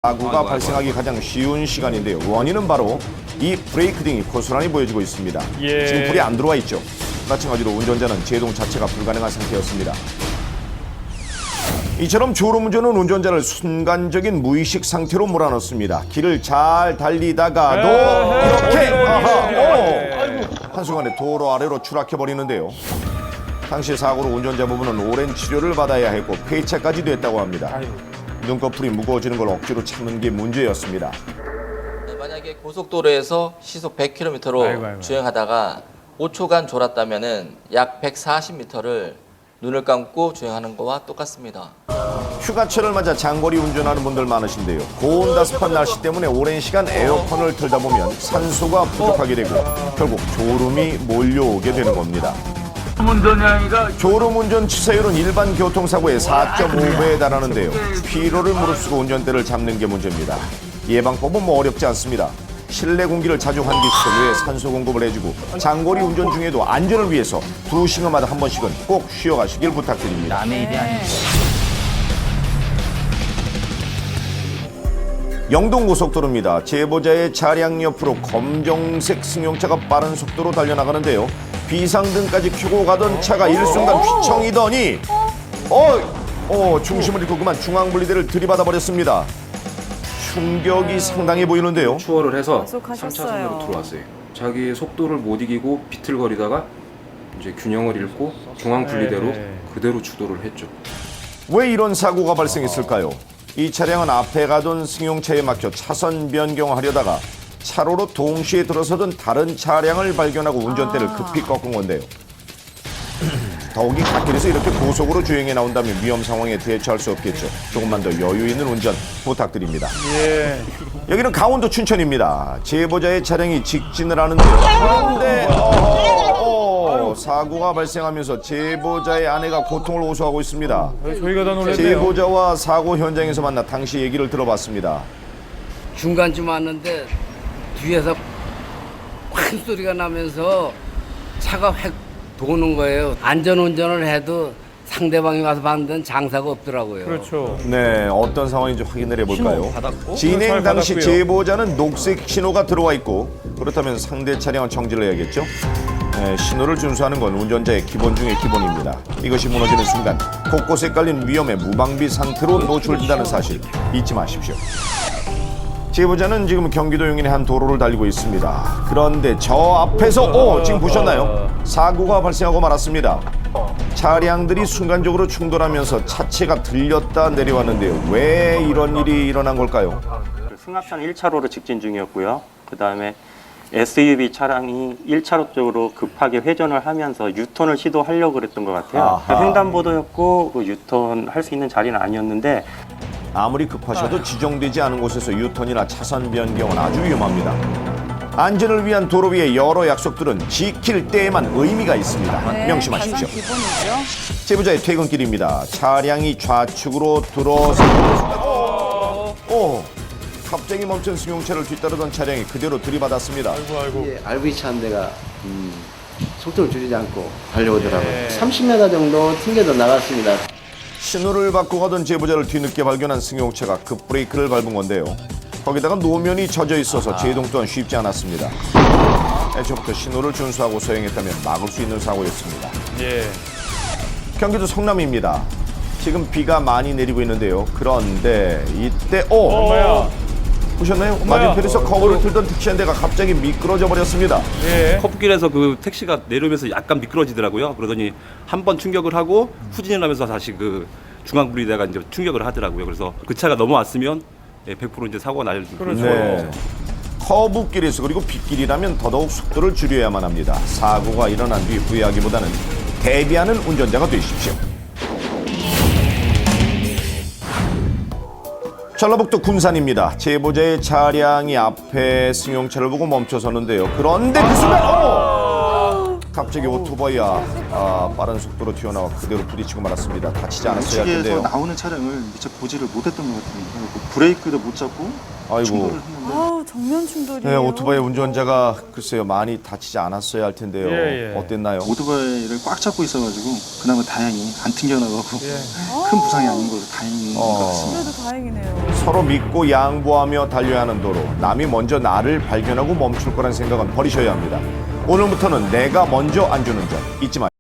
사고가 발생하기 가장 쉬운 시간인데요. 원인은 바로 이 브레이크 등이 고스란히 보여지고 있습니다. 지금 불이 안 들어와 있죠. 마찬가지로 운전자는 제동 자체가 불가능한 상태였습니다. 이처럼 졸음운전은 운전자를 순간적인 무의식 상태로 몰아넣습니다. 길을 잘 달리다가도 이렇게 한순간에 도로 아래로 추락해버리는데요. 당시 사고로 운전자 부부는 오랜 치료를 받아야 했고 폐차까지도 했다고 합니다. 눈꺼풀이 무거워지는 걸 억지로 참는 게 문제였습니다. 만약에 고속도로에서 시속 100km로 주행하다가 5초간 졸았다면 약 140m를 눈을 감고 주행하는 거와 똑같습니다. 휴가철을 맞아 장거리 운전하는 분들 많으신데요. 고온다습한 날씨 때문에 오랜 시간 에어컨을 틀다 보면 산소가 부족하게 되고 결국 졸음이 몰려오게 되는 겁니다. 졸음운전 치사율은 일반 교통사고의 4.5배에 달하는데요. 피로를 무릅쓰고 운전대를 잡는 게 문제입니다. 예방법은 어렵지 않습니다. 실내 공기를 자주 환기시켜 뇌에 산소 공급을 해주고 장거리 운전 중에도 안전을 위해서 2시간마다 한 번씩은 꼭 쉬어가시길 부탁드립니다. 남의 일이 아니고. 영동고속도로입니다. 제보자의 차량 옆으로 검정색 승용차가 빠른 속도로 달려나가는데요. 비상등까지 켜고 가던 차가 일순간 휘청이더니 중심을 잃고 그만 중앙분리대를 들이받아 버렸습니다. 충격이 상당해 보이는데요. 추월을 해서 하셨어요. 3차선으로 들어왔어요. 자기 속도를 못 이기고 비틀거리다가 이제 균형을 잃고 중앙 분리대로 그대로 주도를 했죠. 왜 이런 사고가 발생했을까요? 이 차량은 앞에 가던 승용차에 막혀 차선 변경하려다가 차로로 동시에 들어서던 다른 차량을 발견하고 운전대를 급히 꺾은 건데요. 더욱이 갓길에서 이렇게 고속으로 주행해 나온다면 위험 상황에 대처할 수 없겠죠. 조금만 더 여유 있는 운전 부탁드립니다. 여기는 강원도 춘천입니다. 제보자의 차량이 직진을 하는데요. 그런데 사고가 발생하면서 제보자의 아내가 고통을 호소하고 있습니다. 저희가 다 놀랐네요. 제보자와 사고 현장에서 만나 당시 얘기를 들어봤습니다. 중간쯤 왔는데 뒤에서 큰 소리가 나면서 차가 획 도는 거예요. 안전운전을 해도 상대방이 와서 봤는데 장사가 없더라고요. 그렇죠. 네, 어떤 상황인지 확인을 해볼까요? 진행 잘 당시 받았고요. 제보자는 녹색 신호가 들어와 있고 그렇다면 상대 차량은 정지를 해야겠죠? 네, 신호를 준수하는 건 운전자의 기본 중의 기본입니다. 이것이 무너지는 순간 곳곳에 깔린 위험에 무방비 상태로 노출된다는 사실 잊지 마십시오. 제보자는 지금 경기도 용인의 한 도로를 달리고 있습니다. 그런데 저 앞에서 지금 보셨나요? 사고가 발생하고 말았습니다. 차량들이 순간적으로 충돌하면서 차체가 들렸다 내려왔는데요. 왜 이런 일이 일어난 걸까요? 승합차는 1차로로 직진 중이었고요. 그 다음에 SUV 차량이 1차로 쪽으로 급하게 회전을 하면서 유턴을 시도하려고 그랬던 것 같아요. 횡단보도였고 유턴 할 수 있는 자리는 아니었는데 아무리 급하셔도 지정되지 않은 곳에서 유턴이나 차선 변경은 아주 위험합니다. 안전을 위한 도로 위의 여러 약속들은 지킬 때에만 의미가 있습니다. 명심하십시오. 가장 기본이죠. 제보자의 퇴근길입니다. 차량이 좌측으로 들어서는 갑자기 멈춘 승용차를 뒤따르던 차량이 그대로 들이받았습니다. RV차 한 대가 속도를 줄이지 않고 달려오더라고요. 30m 정도 튕겨져 나갔습니다. 신호를 받고 가던 제보자를 뒤늦게 발견한 승용차가 급브레이크를 밟은 건데요. 거기다가 노면이 젖어 있어서 제동 또한 쉽지 않았습니다. 애초부터 신호를 준수하고 서행했다면 막을 수 있는 사고였습니다. 경기도 성남입니다. 지금 비가 많이 내리고 있는데요. 그런데 이때 보셨나요? 맞은편에서 커브를 틀던 택시 한 대가 갑자기 미끄러져 버렸습니다. 커브길에서 그 택시가 내려오면서 약간 미끄러지더라고요. 그러더니 한 번 충격을 하고 후진을 하면서 다시 그 중앙 분리대가 이제 충격을 하더라고요. 그래서 그 차가 넘어왔으면 100% 이제 사고가 날 그런 네. 커브길에서 그리고 빗길이라면 더더욱 속도를 줄여야만 합니다. 사고가 일어난 뒤 후회하기보다는 대비하는 운전자가 되십시오. 전라북도 군산입니다. 제보자의 차량이 앞에 승용차를 보고 멈춰서는데요. 그런데 그 순간 갑자기 오토바이가 빠른 속도로 튀어나와 그대로 부딪히고 말았습니다. 다치지 않았어야 할 텐데요. 나오는 차량을 미처 보지를 못했던 것 같아요. 브레이크도 못 잡고 아이고. 아우, 정면 충돌이에요. 네, 오토바이 운전자가 글쎄요 많이 다치지 않았어야 할 텐데요. 어땠나요? 오토바이를 꽉 잡고 있어가지고 그나마 다행히 안 튕겨나가고 큰 부상이 아닌 걸로 다행인 것 같습니다. 그래도 다행이네요. 서로 믿고 양보하며 달려야 하는 도로. 남이 먼저 나를 발견하고 멈출 거란 생각은 버리셔야 합니다. 오늘부터는 내가 먼저 안전운전 잊지 마세요.